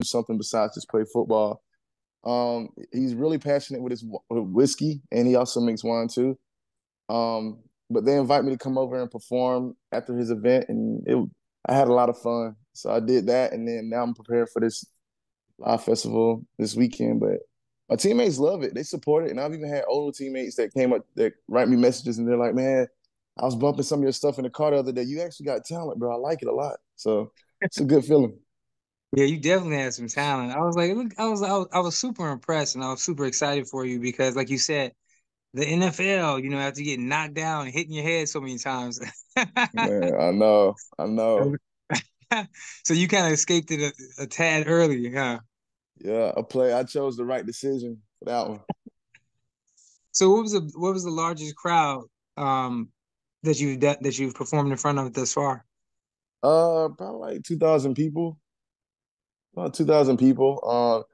do something besides just play football. He's really passionate with with whiskey, and he also makes wine too. But they invite me to come over and perform after his event, and I had a lot of fun. So I did that, and then now I'm prepared for this live festival this weekend. But my teammates love it; they support it, and I've even had older teammates that came up that write me messages, and they're like, "Man, I was bumping some of your stuff in the car the other day. You actually got talent, bro. I like it a lot." So it's a good feeling. Yeah, you definitely had some talent. I was like, look, I was super impressed and I was super excited for you because, like you said, the NFL, after getting knocked down and hitting your head so many times. Man, I know. So you kind of escaped it a tad early, huh? Yeah, I chose the right decision for that one. So what was the largest crowd that you've performed in front of thus far? Probably like 2,000 people. About 2,000 people.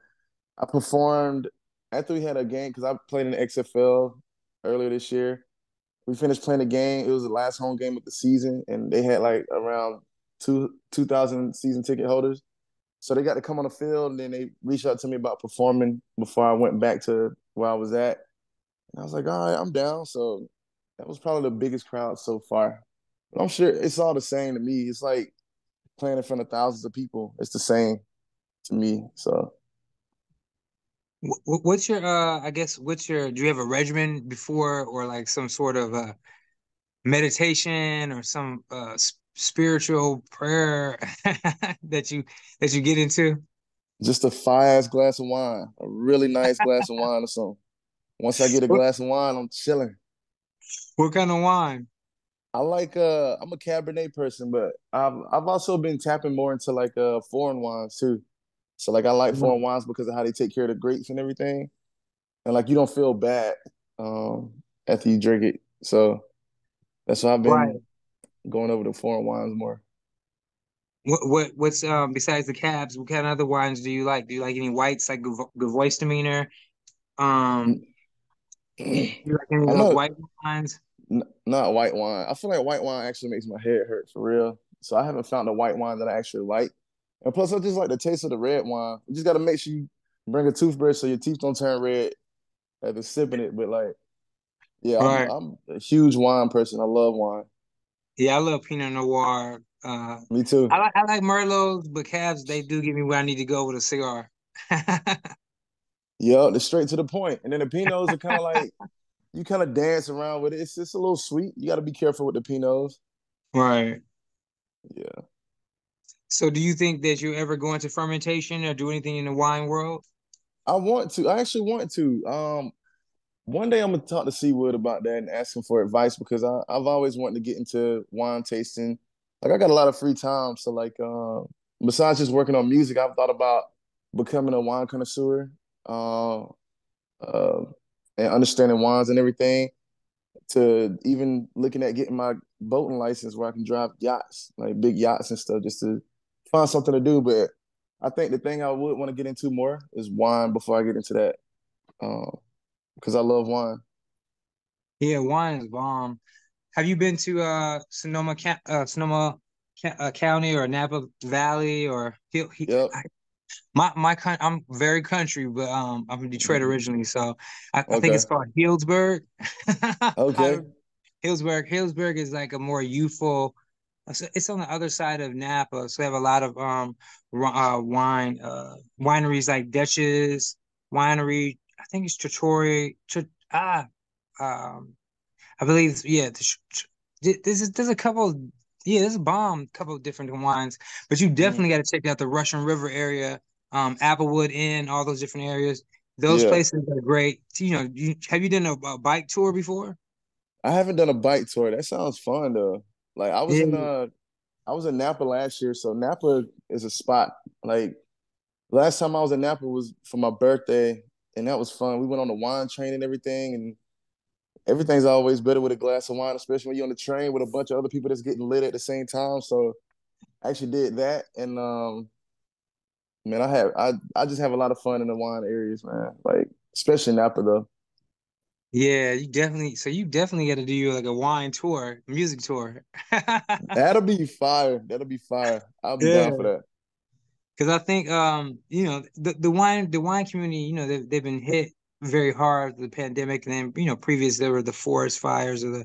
I performed after we had a game because I played in the XFL earlier this year. We finished playing the game. It was the last home game of the season, and they had like around 2,000 season ticket holders. So they got to come on the field, and then they reached out to me about performing before I went back to where I was at. And I was like, all right, I'm down. So that was probably the biggest crowd so far. But I'm sure it's all the same to me. It's like playing in front of thousands of people. It's the same to me. So What's your I guess what's your do you have a regimen before or like some sort of meditation or some spiritual prayer that you get into? just a fire ass glass of wine, a really nice glass of wine or something. Once I get a What glass of wine, I'm chilling. what kind of wine? I'm a Cabernet person, but I've also been tapping more into like foreign wines too. So like I like foreign wines because of how they take care of the grapes and everything. And like you don't feel bad after you drink it. So that's why I've Right. been going over the foreign wines more. What's besides the cabs, what kind of other wines do you like? Do you like any whites like Gewürztraminer? Um, do you like any of I'm those not white wines? not white wine. I feel like white wine actually makes my head hurt for real. So I haven't found a white wine that I actually like. And plus, I just like the taste of the red wine. You just got to make sure you bring a toothbrush so your teeth don't turn red after sipping it. But like, yeah, Right. I'm a huge wine person. I love wine. Yeah, I love Pinot Noir. Me too. I like Merlots, but cabs they do give me where I need to go with a cigar. Yeah, they're straight to the point. And then the Pinots are kind of like you kind of dance around with it. It's a little sweet. You got to be careful with the Pinots. Right. Yeah, So do you think that you ever go into fermentation or do anything in the wine world? I want to. I actually want to. One day I'm gonna talk to Seawood about that and ask him for advice because I've always wanted to get into wine tasting. Like I got a lot of free time, so like besides just working on music, I've thought about becoming a wine connoisseur, uh, uh, and understanding wines and everything. To even looking at getting my boating license where I can drive yachts, like big yachts and stuff, just to find something to do. But I think the thing I would want to get into more is wine before I get into that, because I love wine. Yeah, wine is bomb. Have you been to County or Napa Valley or Yep. I'm very country, but I'm from Detroit Mhm. originally, so I think it's Okay. called Healdsburg. Okay. Healdsburg is like a more youthful. It's on the other side of Napa, so they have a lot of wineries like Dutchess Winery. I think it's Trattori. Um, I believe yeah. There's a couple. Yeah, there's a couple of different wines, but you Mhm. definitely got to check out the Russian River area, Applewood Inn, all those different areas. Those Yeah. places are great. Have you done a bike tour before? I haven't done a bike tour. That sounds fun though. Like Yeah. I was in Napa last year, so Napa is a spot. Like last time I was in Napa was for my birthday, and that was fun. We went on the wine train and everything, and everything's always better with a glass of wine, especially when you're on the train with a bunch of other people that's getting lit at the same time. So I actually did that, and man, I just have a lot of fun in the wine areas, man. Like especially Napa though. Yeah, you definitely got to do like a wine tour, music tour. That'll be fire. That'll be fire. I'll be down for Yeah. that. because I think the wine community, they've been hit very hard with the pandemic, and then previous there were the forest fires or the